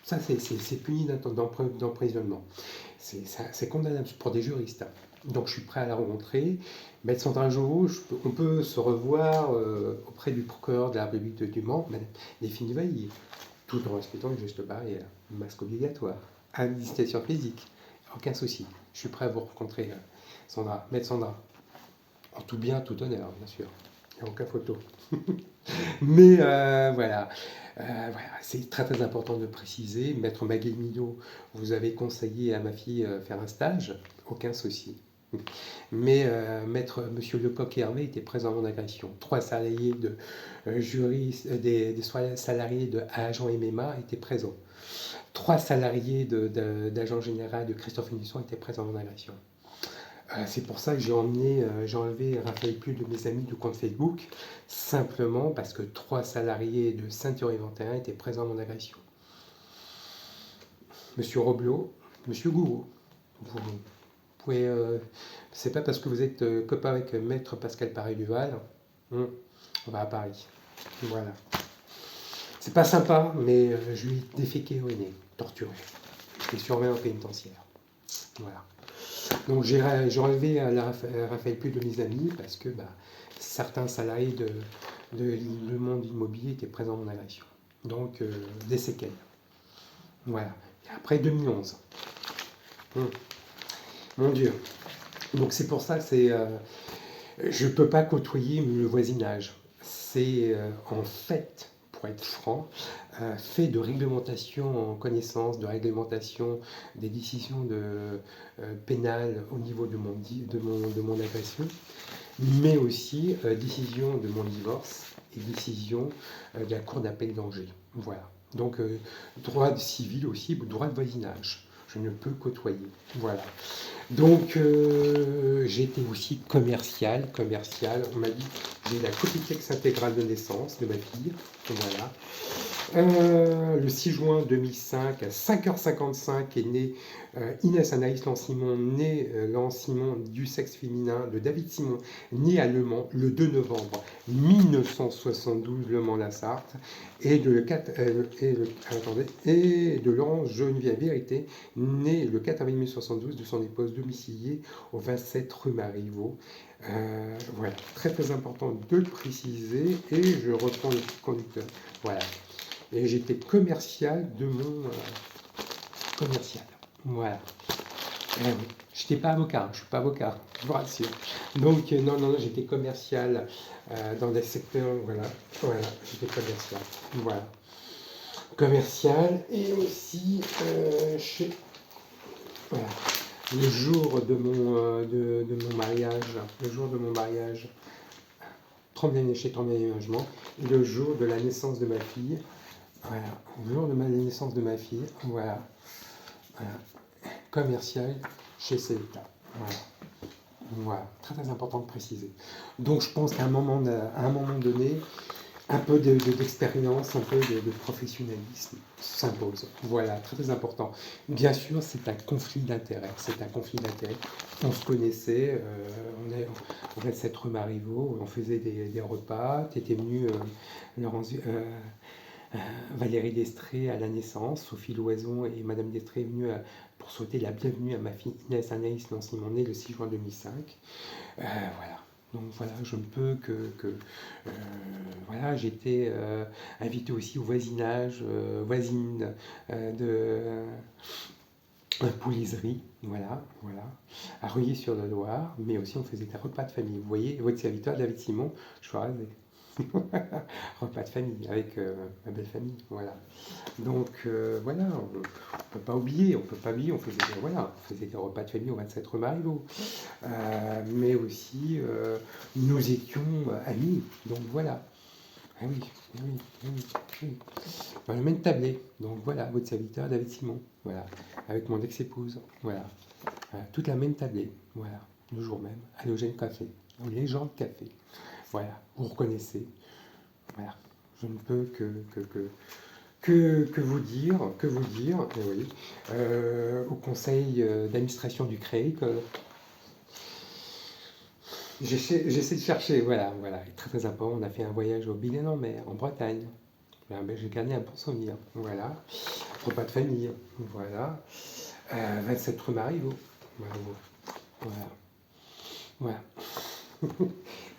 Ça, c'est puni d'emprisonnement. C'est condamnable pour des juristes. Donc je suis prêt à la rencontrer. Maître Sandra Jovo, on peut se revoir auprès du procureur de la République du Mans, Madame Delphine Duvailly, tout en respectant les gestes barrières, masque obligatoire, distanciation physique, aucun souci. Je suis prêt à vous rencontrer, Sandra, Maître Sandra. En tout bien, tout honneur, bien sûr. Il n'y a aucune photo. Mais voilà. Voilà, c'est très très important de préciser. Maître Maguelmido, vous avez conseillé à ma fille faire un stage, aucun souci. Mais Monsieur Lecoq et Hervé étaient présents en agression. 3 salariés de des salariés de agents MMA étaient présents. 3 salariés d'agent général de Christophe Unisson étaient présents en agression. C'est pour ça que j'ai enlevé Raphaël Plus de mes amis du compte Facebook, simplement parce que 3 salariés de Saint-Thierry-Ventéen étaient présents dans mon agression. Monsieur Roblot, Monsieur Gourou, vous pouvez... c'est pas parce que vous êtes copain avec Maître Pascal Paré-Duval, on va à Paris. Voilà. C'est pas sympa, mais je lui ai déféqué au nez, torturé. Je l'ai surveillé en pénitentiaire. Voilà. Donc j'ai enlevé Raphaël Puy de mes amis parce que certains salariés de le monde immobilier étaient présents en agression. Donc des séquelles. Voilà. Et après 2011. Mon Dieu. Donc c'est pour ça que Je ne peux pas côtoyer le voisinage. C'est en fait, pour être franc, fait de réglementation en connaissance, de réglementation des décisions pénales au niveau de mon agression, mais aussi décision de mon divorce et décision de la Cour d'appel d'Angers. Voilà. Donc, droit civil aussi, droit de voisinage. Je ne peux côtoyer. Voilà. Donc, j'ai été aussi commercial. On m'a dit, j'ai la copie texte intégrale de naissance de ma fille. Voilà. Le 6 juin 2005, à 5h55, est née Inès Anaïs Lancimon, née Lancimon du sexe féminin de David Simon, né à Le Mans le 2 novembre 1972, Le Mans-la-Sarthe, et de Laurence Geneviève Vérité, né le 4 avril 1972 de son épouse domiciliée au 27 rue Marivaux. Voilà, très très important de le préciser, et je reprends le fil conducteur. Voilà. Et j'étais commercial de mon commercial. Voilà. Oui. Je n'étais pas avocat, je ne suis pas avocat, je vous rassure. Donc, non, j'étais commercial dans des secteurs, voilà, j'étais commercial. Voilà. Commercial, et aussi voilà, le jour de mon mariage, 30e chez 30e déménagement, et le jour de la naissance de ma fille. Voilà, le jour de la naissance de ma fille, voilà, commercial chez Selecta. Voilà, très très important de préciser. Donc je pense qu'à un moment donné, un peu d'expérience, un peu de professionnalisme s'impose. Voilà, très très important. Bien sûr, c'est un conflit d'intérêts. On se connaissait, on est cette rue Marivaux, on faisait des repas. Tu étais venu, Laurence, Valérie Destré à la naissance, Sophie Loison et Madame Destré est venue pour souhaiter la bienvenue à ma fille Inès Anaïs Lancimon, née le 6 juin 2005. Voilà. Donc voilà, je ne peux voilà, j'ai été invité aussi au voisinage, voisine de Pouliserie, voilà, à Reuilly-sur-le-Loir, mais aussi on faisait des repas de famille. Vous voyez, votre serviteur David Simon, je suis rasé. Repas de famille avec ma belle famille, voilà. Donc voilà, on ne peut pas oublier, on faisait des repas de famille au 27 rue Marivaux. Mais aussi nous étions amis, donc voilà. Ah oui, ah oui, ah oui, ah oui. Dans le même tablé, donc voilà, votre serviteur David Simon, voilà, avec mon ex-épouse, voilà. Toute la même tablée, voilà, le jour même, à l'Eugène Café, dans Légende Café, voilà, vous reconnaissez, voilà. Je ne peux que vous dire, eh oui, au conseil d'administration du CREIC, j'essaie de chercher, voilà, très très important, on a fait un voyage au Bilen en mer, en Bretagne. J'ai gardé un bon souvenir, voilà. Repas de famille, voilà. 27 rue Marivaux, voilà. Voilà.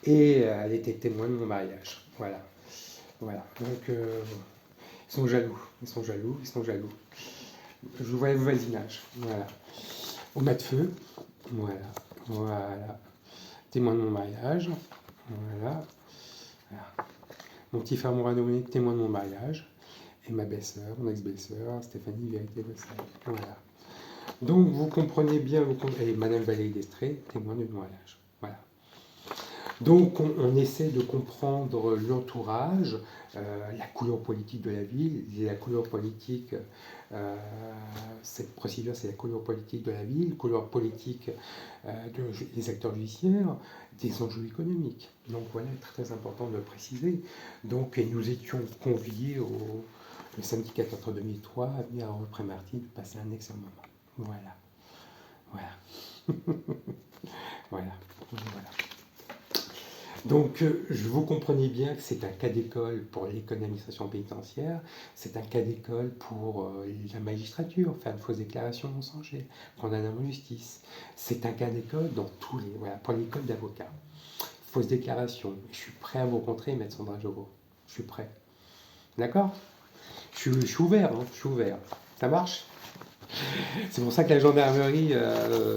Et elle était témoin de mon mariage, voilà. Donc, ils sont jaloux. Je vous vois le voisinage, voilà. Au mat de feu, voilà. Témoin de mon mariage, voilà. Mon petit frère Mourad Dominique, témoin de mon mariage, et ma belle-sœur, mon ex-belle-sœur, Stéphanie Vérité Bossel, voilà. Donc vous comprenez bien, et Madame Valérie Destré, témoin de mon mariage, voilà. Donc on essaie de comprendre l'entourage, la couleur politique de la ville, la couleur politique, cette procédure c'est la couleur politique de la ville, couleur politique des acteurs judiciaires, des enjeux économiques. Donc voilà, très très important de le préciser. Donc et nous étions conviés le samedi 4 octobre 2003 à venir à Repré-Marty de passer un excellent moment. Voilà. Donc, vous comprenez bien que c'est un cas d'école pour l'école d'administration pénitentiaire, c'est un cas d'école pour la magistrature, faire une fausse déclaration mensongère, condamner en justice. C'est un cas d'école dans tous les... Voilà, pour l'école d'avocat. Fausse déclaration. Je suis prêt à vous rencontrer, maître Sandra Jogo. Je suis prêt. D'accord ? je suis ouvert, je suis ouvert. Ça marche ? C'est pour ça que la gendarmerie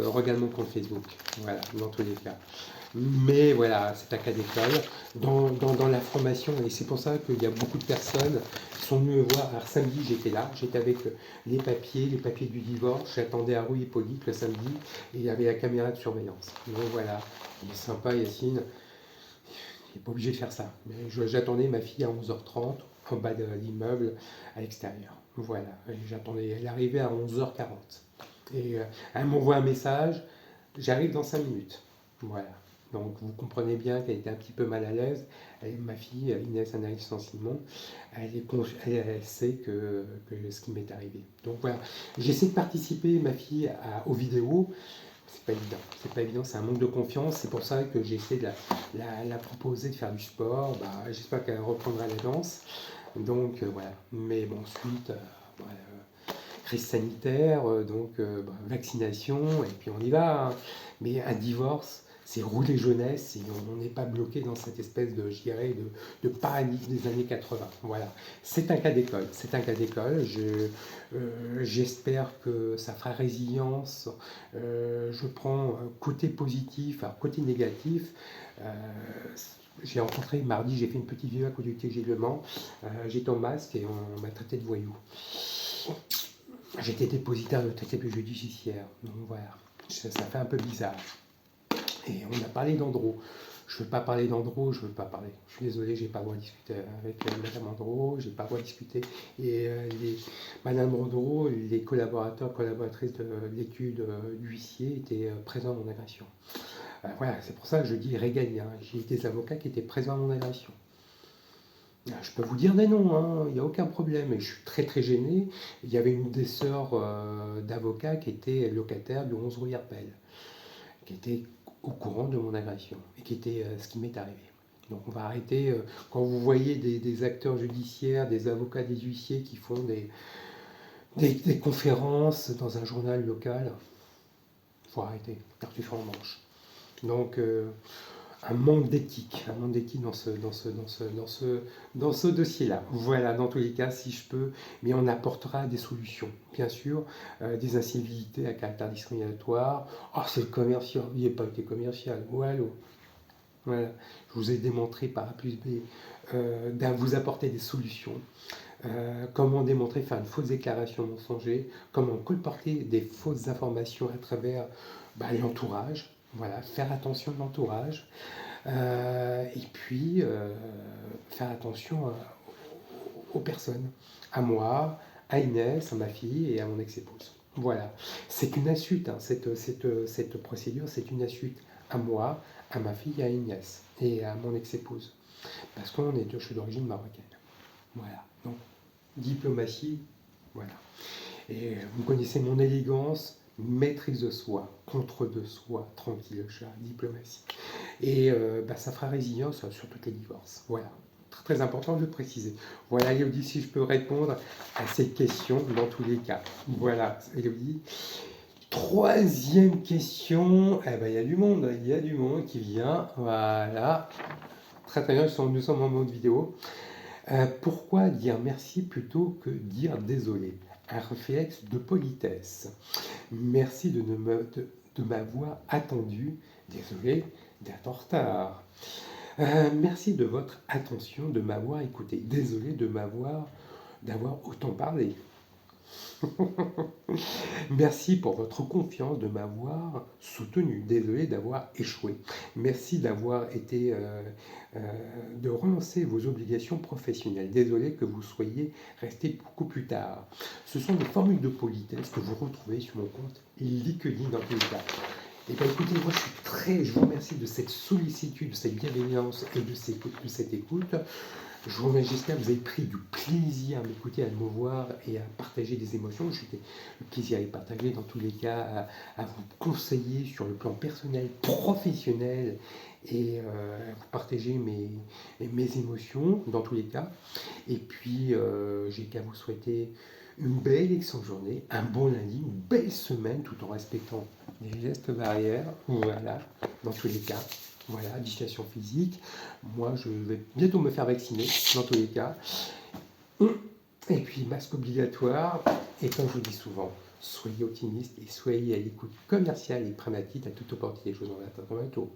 regarde mon compte Facebook. Voilà, dans tous les cas. Mais voilà, c'est un cas d'école. Dans la formation, et c'est pour ça qu'il y a beaucoup de personnes qui sont venues me voir. Alors samedi, j'étais là, j'étais avec les papiers du divorce. J'attendais à rue Hippolyte le samedi et il y avait la caméra de surveillance. Donc voilà, il est sympa Yacine, il n'est pas obligé de faire ça. Mais j'attendais ma fille à 11h30 en bas de l'immeuble à l'extérieur. Voilà, et j'attendais, elle arrivait à 11h40. Et elle m'envoie un message, j'arrive dans 5 minutes. Voilà. Donc vous comprenez bien qu'elle était un petit peu mal à l'aise. Ma fille, Inès Anaïs Saint-Simon, elle sait que ce qui m'est arrivé. Donc voilà, j'essaie de participer, ma fille, aux vidéos. C'est pas évident, c'est pas évident, c'est un manque de confiance. C'est pour ça que j'essaie de la proposer de faire du sport. Bah, j'espère qu'elle reprendra la danse. Donc voilà. Mais bon, ensuite, voilà, crise sanitaire, vaccination, et puis on y va, hein. Mais un divorce, c'est rouler jeunesse, et on n'est pas bloqué dans cette espèce de, je dirais, de paradigme des années 80. Voilà, c'est un cas d'école, c'est un cas d'école. J'espère que ça fera résilience. Je prends côté positif, alors côté négatif. euh, j'ai rencontré mardi, j'ai fait une petite vidéo à côté du TG Le Mans. J'étais en masque et on m'a traité de voyou. J'étais dépositaire de TTP judiciaire, donc voilà, ça fait un peu bizarre. Et on a parlé d'Andro. Je ne veux pas parler d'Andro, je ne veux pas parler. Je suis désolé, j'ai pas le droit de discuter avec Madame Andro, j'ai pas le droit de discuter. Et Madame Andro, les collaborateurs, collaboratrices de l'étude d'huissier étaient présents à mon agression. Voilà, c'est pour ça que je dis régalien. J'ai des avocats qui étaient présents à mon agression. Je peux vous dire des noms, hein, il n'y a aucun problème. Et je suis très très gêné. Il y avait une des sœurs d'avocats qui était locataire de 11 rue Herpel, qui était au courant de mon agression et qui était ce qui m'est arrivé. Donc on va arrêter. Quand vous voyez des acteurs judiciaires, des avocats, des huissiers qui font des conférences dans un journal local, il faut arrêter. Tartuffe en manche. Donc un manque d'éthique dans ce dossier-là. Voilà, dans tous les cas, si je peux, mais on apportera des solutions. Bien sûr, des incivilités à caractère discriminatoire. Oh, c'est le commercial, il n'a pas été commercial. Oh, allô. Voilà, je vous ai démontré par A plus B, vous apporter des solutions. Comment démontrer, faire une fausse déclaration mensonger, comment colporter des fausses informations à travers l'entourage. Voilà, faire attention à l'entourage. Et puis, faire attention aux personnes, à moi, à Inès, à ma fille et à mon ex-épouse. Voilà, c'est une insulte, hein, cette procédure, c'est une insulte à moi, à ma fille, à Inès et à mon ex-épouse, parce qu'on est je suis d'origine marocaine. Voilà, donc diplomatie, voilà. Et vous connaissez mon élégance, maîtrise de soi, contre de soi, tranquille chat, diplomatie. Et ça fera résilience sur toutes les divorces. Voilà. Très, très important de le préciser. Voilà, Elodie, si je peux répondre à cette question dans tous les cas. Voilà, Elodie. Troisième question. Eh ben, il y a du monde qui vient. Voilà. Très très bien, nous sommes en mode vidéo. Pourquoi dire merci plutôt que dire désolé? Un réflexe de politesse. Merci de m'avoir attendu. Désolé d'être en retard. Merci de votre attention, de m'avoir écouté. Désolé d'avoir autant parlé. Merci pour votre confiance, de m'avoir soutenu. Désolé d'avoir échoué. Merci d'avoir été, de relancer vos obligations professionnelles. Désolé que vous soyez resté beaucoup plus tard. Ce sont des formules de politesse que vous retrouvez sur mon compte LinkedIn dans tous les cas. Et bien écoutez, moi je vous remercie de cette sollicitude, de cette bienveillance et de cette écoute. Je vous remercie, j'espère que vous avez pris du plaisir à m'écouter, à me voir et à partager des émotions. J'ai le plaisir à les partager dans tous les cas, à vous conseiller sur le plan personnel, professionnel et à vous partager mes émotions dans tous les cas. Et puis, j'ai qu'à vous souhaiter une belle excellente journée, un bon lundi, une belle semaine tout en respectant les gestes barrières. Voilà, dans tous les cas. Voilà, distanciation physique. Moi, je vais bientôt me faire vacciner, dans tous les cas. Et puis, masque obligatoire. Et comme je vous dis souvent, soyez optimistes et soyez à l'écoute commerciale et pragmatique à toute opportunité. Je vous en attends bientôt.